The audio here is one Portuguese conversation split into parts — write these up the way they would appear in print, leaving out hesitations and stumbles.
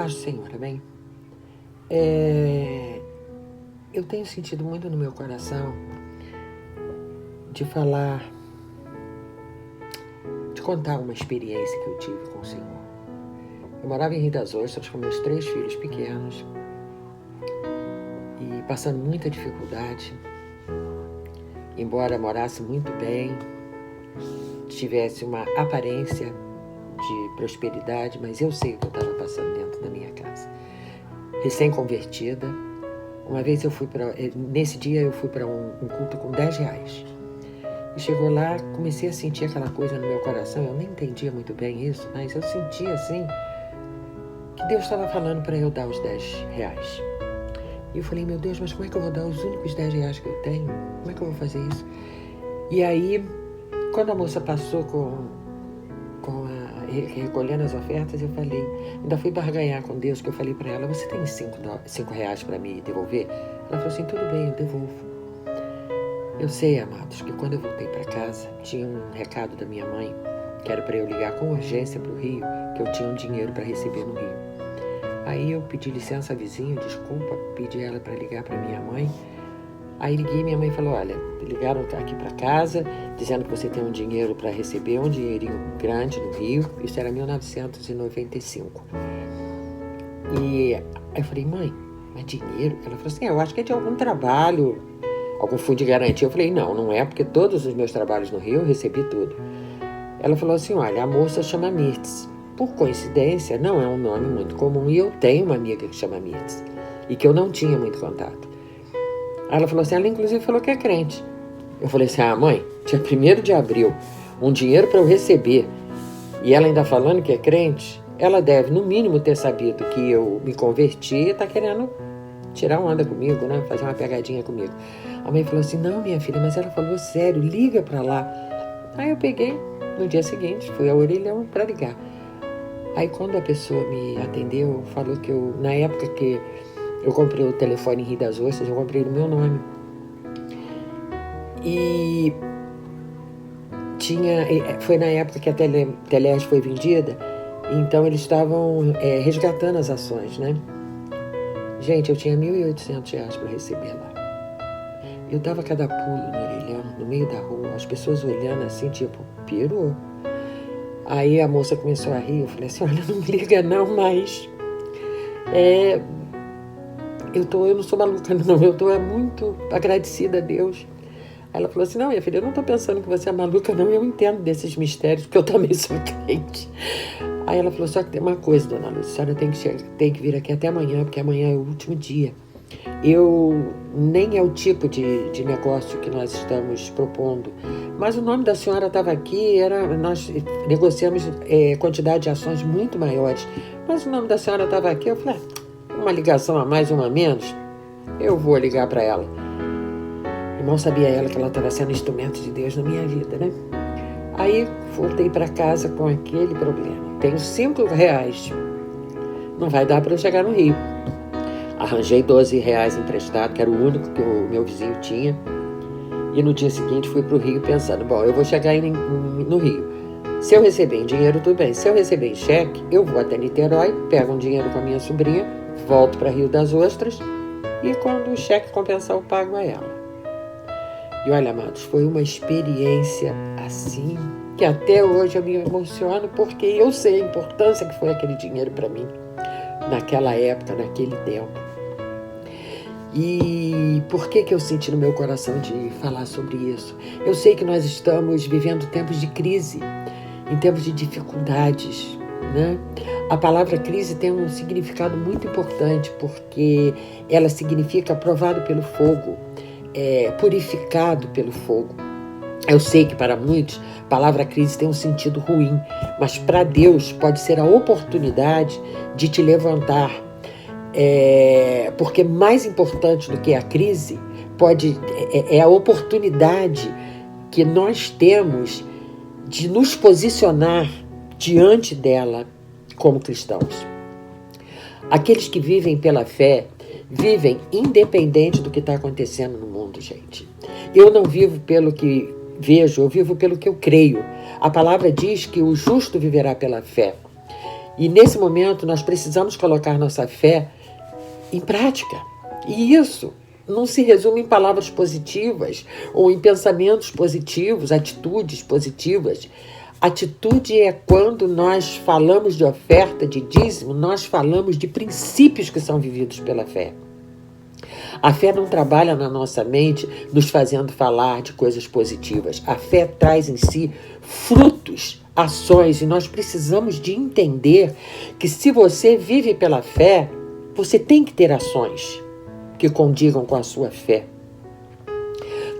Paz do Senhor, amém? Eu tenho sentido muito no meu coração de falar, de contar uma experiência que eu tive com o Senhor. Eu morava em Rio das Ostras com meus 3 filhos pequenos e passando muita dificuldade, embora morasse muito bem, tivesse uma aparência de prosperidade, mas eu sei o que eu estava passando dentro da minha casa. Recém-convertida, uma vez nesse dia eu fui para um culto com R$10. E chegou lá, comecei a sentir aquela coisa no meu coração, eu nem entendia muito bem isso, mas eu sentia assim, que Deus estava falando para eu dar os R$10. E eu falei, meu Deus, mas como é que eu vou dar os únicos R$10 que eu tenho? Como é que eu vou fazer isso? E aí, quando a moça passou recolhendo as ofertas, eu falei, ainda fui barganhar com Deus, que eu falei para ela, você tem R$5 para me devolver? Ela falou assim, tudo bem, eu devolvo. Eu sei, amados, que quando eu voltei para casa, tinha um recado da minha mãe, que era para eu ligar com urgência para o Rio, que eu tinha um dinheiro para receber no Rio. Aí eu pedi licença à vizinha, desculpa, pedi ela para ligar para minha mãe. Aí liguei, minha mãe falou, olha, ligaram aqui para casa, dizendo que você tem um dinheiro para receber, um dinheirinho grande no Rio. Isso era 1995. E aí eu falei, mãe, mas dinheiro? Ela falou assim, eu acho que é de algum trabalho, algum fundo de garantia. Eu falei, não é, porque todos os meus trabalhos no Rio eu recebi tudo. Ela falou assim, olha, a moça chama Mirtz. Por coincidência, não é um nome muito comum e eu tenho uma amiga que chama Mirtz e que eu não tinha muito contato. Aí ela falou assim, ela inclusive falou que é crente. Eu falei assim, mãe, dia 1º de abril, um dinheiro para eu receber e ela ainda falando que é crente, ela deve no mínimo ter sabido que eu me converti e está querendo tirar onda comigo, né? Fazer uma pegadinha comigo. A mãe falou assim, não, minha filha, mas ela falou sério, liga para lá. Aí eu peguei, no dia seguinte, fui ao orelhão para ligar. Aí quando a pessoa me atendeu, falou que na época que eu comprei o telefone em Rio das Ostras, eu comprei no meu nome. E foi na época que a Teleste foi vendida, então eles estavam resgatando as ações, né? Gente, eu tinha R$1.800 para receber lá. Eu dava cada pulo no orelhão, no meio da rua, as pessoas olhando assim, tipo, pirou. Aí a moça começou a rir, eu falei assim, olha, não liga não, mas eu não sou maluca não, eu estou muito agradecida a Deus. Aí ela falou assim, não, minha filha, eu não estou pensando que você é maluca não, eu entendo desses mistérios, porque eu também sou crente. Aí ela falou, só que tem uma coisa, dona Lúcia, a senhora tem que vir aqui até amanhã, porque amanhã é o último dia. Nem é o tipo de negócio que nós estamos propondo, mas o nome da senhora estava aqui, nós negociamos quantidade de ações muito maiores, mas o nome da senhora estava aqui, eu falei, uma ligação a mais, uma a menos, eu vou ligar para ela. E mal sabia ela que ela estava sendo instrumento de Deus na minha vida, né? Aí voltei para casa com aquele problema, tenho R$5, não vai dar para eu chegar no Rio. Arranjei R$12 emprestado, que era o único que o meu vizinho tinha. E no dia seguinte fui para o Rio pensando, bom, eu vou chegar no Rio. Se eu receber em dinheiro, tudo bem. Se eu receber em cheque, eu vou até Niterói, pego um dinheiro com a minha sobrinha, volto para Rio das Ostras e quando o cheque compensar, eu pago a ela. E olha, amados, foi uma experiência assim, que até hoje eu me emociono, porque eu sei a importância que foi aquele dinheiro para mim, naquela época, naquele tempo. E por que eu senti no meu coração de falar sobre isso? Eu sei que nós estamos vivendo tempos de crise, em tempos de dificuldades, né? A palavra crise tem um significado muito importante, porque ela significa provado pelo fogo, purificado pelo fogo. Eu sei que para muitos a palavra crise tem um sentido ruim, mas para Deus pode ser a oportunidade de te levantar, porque mais importante do que a crise é a oportunidade que nós temos de nos posicionar diante dela como cristãos. Aqueles que vivem pela fé vivem independente do que está acontecendo no mundo, gente. Eu não vivo pelo que vejo, eu vivo pelo que eu creio. A palavra diz que o justo viverá pela fé. E nesse momento nós precisamos colocar nossa fé em prática. E isso não se resume em palavras positivas ou em pensamentos positivos, atitudes positivas. Atitude é quando nós falamos de oferta, de dízimo, nós falamos de princípios que são vividos pela fé. A fé não trabalha na nossa mente nos fazendo falar de coisas positivas. A fé traz em si frutos, ações, e nós precisamos de entender que se você vive pela fé, você tem que ter ações que condigam com a sua fé.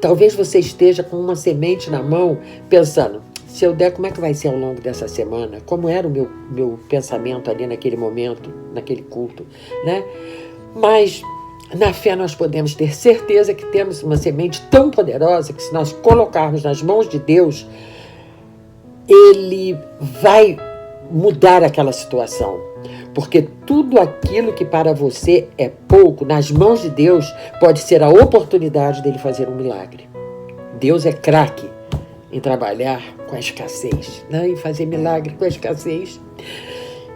Talvez você esteja com uma semente na mão pensando, se eu der, como é que vai ser ao longo dessa semana? Como era o meu pensamento ali naquele momento, naquele culto, né? Mas na fé nós podemos ter certeza que temos uma semente tão poderosa que se nós colocarmos nas mãos de Deus, Ele vai mudar aquela situação. Porque tudo aquilo que para você é pouco, nas mãos de Deus, pode ser a oportunidade dele fazer um milagre. Deus é craque em trabalhar com a escassez, né? Em fazer milagre com a escassez.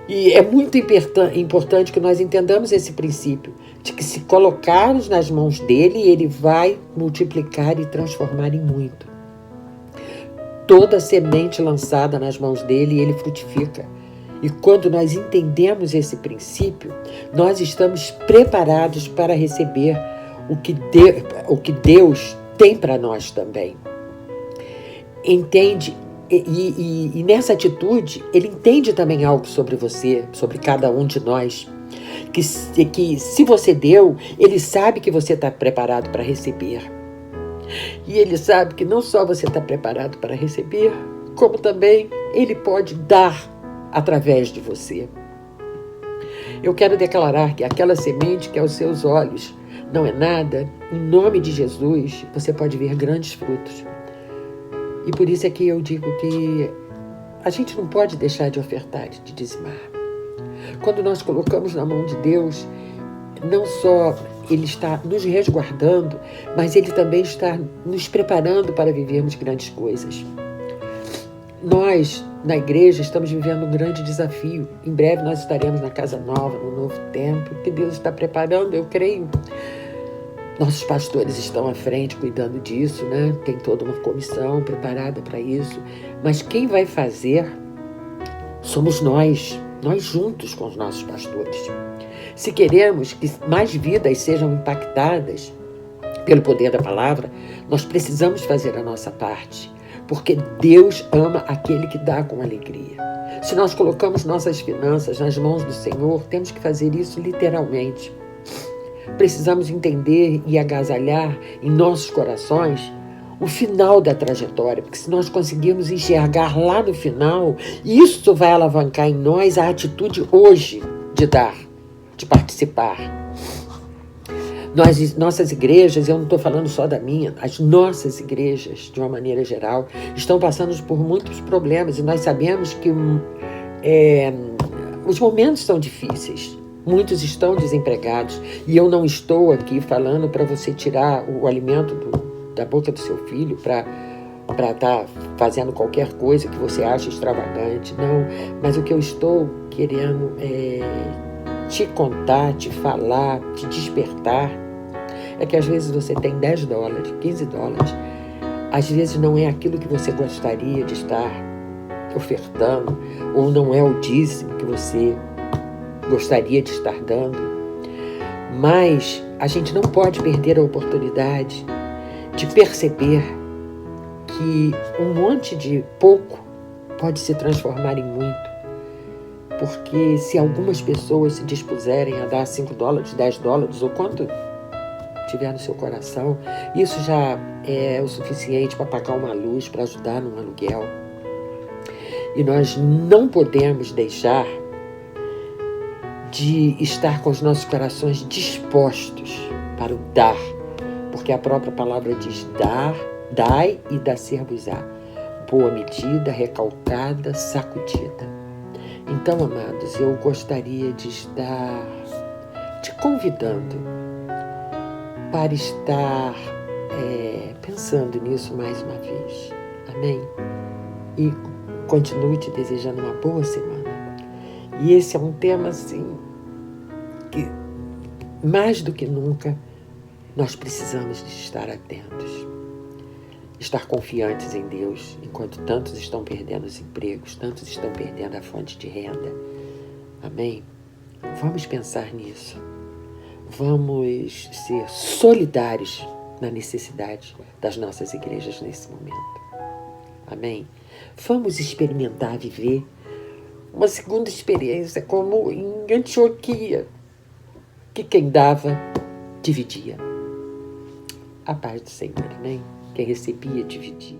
E é muito importante que nós entendamos esse princípio, de que se colocarmos nas mãos dele, ele vai multiplicar e transformar em muito. Toda semente lançada nas mãos dele, ele frutifica. E quando nós entendemos esse princípio, nós estamos preparados para receber o que Deus tem para nós também. Entende? E nessa atitude, ele entende também algo sobre você, sobre cada um de nós. Que se você deu, ele sabe que você está preparado para receber. E ele sabe que não só você está preparado para receber, como também ele pode dar através de você. Eu quero declarar que aquela semente que aos seus olhos não é nada, em nome de Jesus, você pode ver grandes frutos. E por isso é que eu digo que a gente não pode deixar de ofertar, de dizimar. Quando nós colocamos na mão de Deus, não só Ele está nos resguardando, mas Ele também está nos preparando para vivermos grandes coisas. Nós, na igreja, estamos vivendo um grande desafio. Em breve nós estaremos na casa nova, no novo templo, que Deus está preparando, eu creio. Nossos pastores estão à frente cuidando disso, né? Tem toda uma comissão preparada para isso. Mas quem vai fazer somos nós juntos com os nossos pastores. Se queremos que mais vidas sejam impactadas pelo poder da palavra, nós precisamos fazer a nossa parte. Porque Deus ama aquele que dá com alegria. Se nós colocamos nossas finanças nas mãos do Senhor, temos que fazer isso literalmente. Precisamos entender e agasalhar em nossos corações o final da trajetória, porque se nós conseguirmos enxergar lá no final, isso vai alavancar em nós a atitude hoje de dar, de participar. Nossas igrejas, eu não estou falando só da minha, as nossas igrejas, de uma maneira geral, estão passando por muitos problemas e nós sabemos que os momentos são difíceis. Muitos estão desempregados e eu não estou aqui falando para você tirar o alimento da boca do seu filho para estar fazendo qualquer coisa que você acha extravagante, não. Mas o que eu estou querendo é te contar, te falar, te despertar, é que às vezes você tem $10, $15, às vezes não é aquilo que você gostaria de estar ofertando, ou não é o dízimo que você gostaria de estar dando, mas a gente não pode perder a oportunidade de perceber que um monte de pouco pode se transformar em muito, porque se algumas pessoas se dispuserem a dar $5, $10 ou quanto tiver no seu coração, isso já é o suficiente para pagar uma luz, para ajudar num aluguel. E nós não podemos deixar de estar com os nossos corações dispostos para o dar, porque a própria palavra diz: dai e dá-ser-vos-á, boa medida, recalcada, sacudida. Então, amados, eu gostaria de estar te convidando para estar pensando nisso mais uma vez. Amém? E continue te desejando uma boa semana. E esse é um tema, assim, que mais do que nunca nós precisamos de estar atentos. Estar confiantes em Deus, enquanto tantos estão perdendo os empregos, tantos estão perdendo a fonte de renda. Amém? Vamos pensar nisso. Vamos ser solidários na necessidade das nossas igrejas nesse momento. Amém? Vamos experimentar viver uma segunda experiência, como em Antioquia, que quem dava, dividia. A paz do Senhor, amém? Quem recebia, dividia.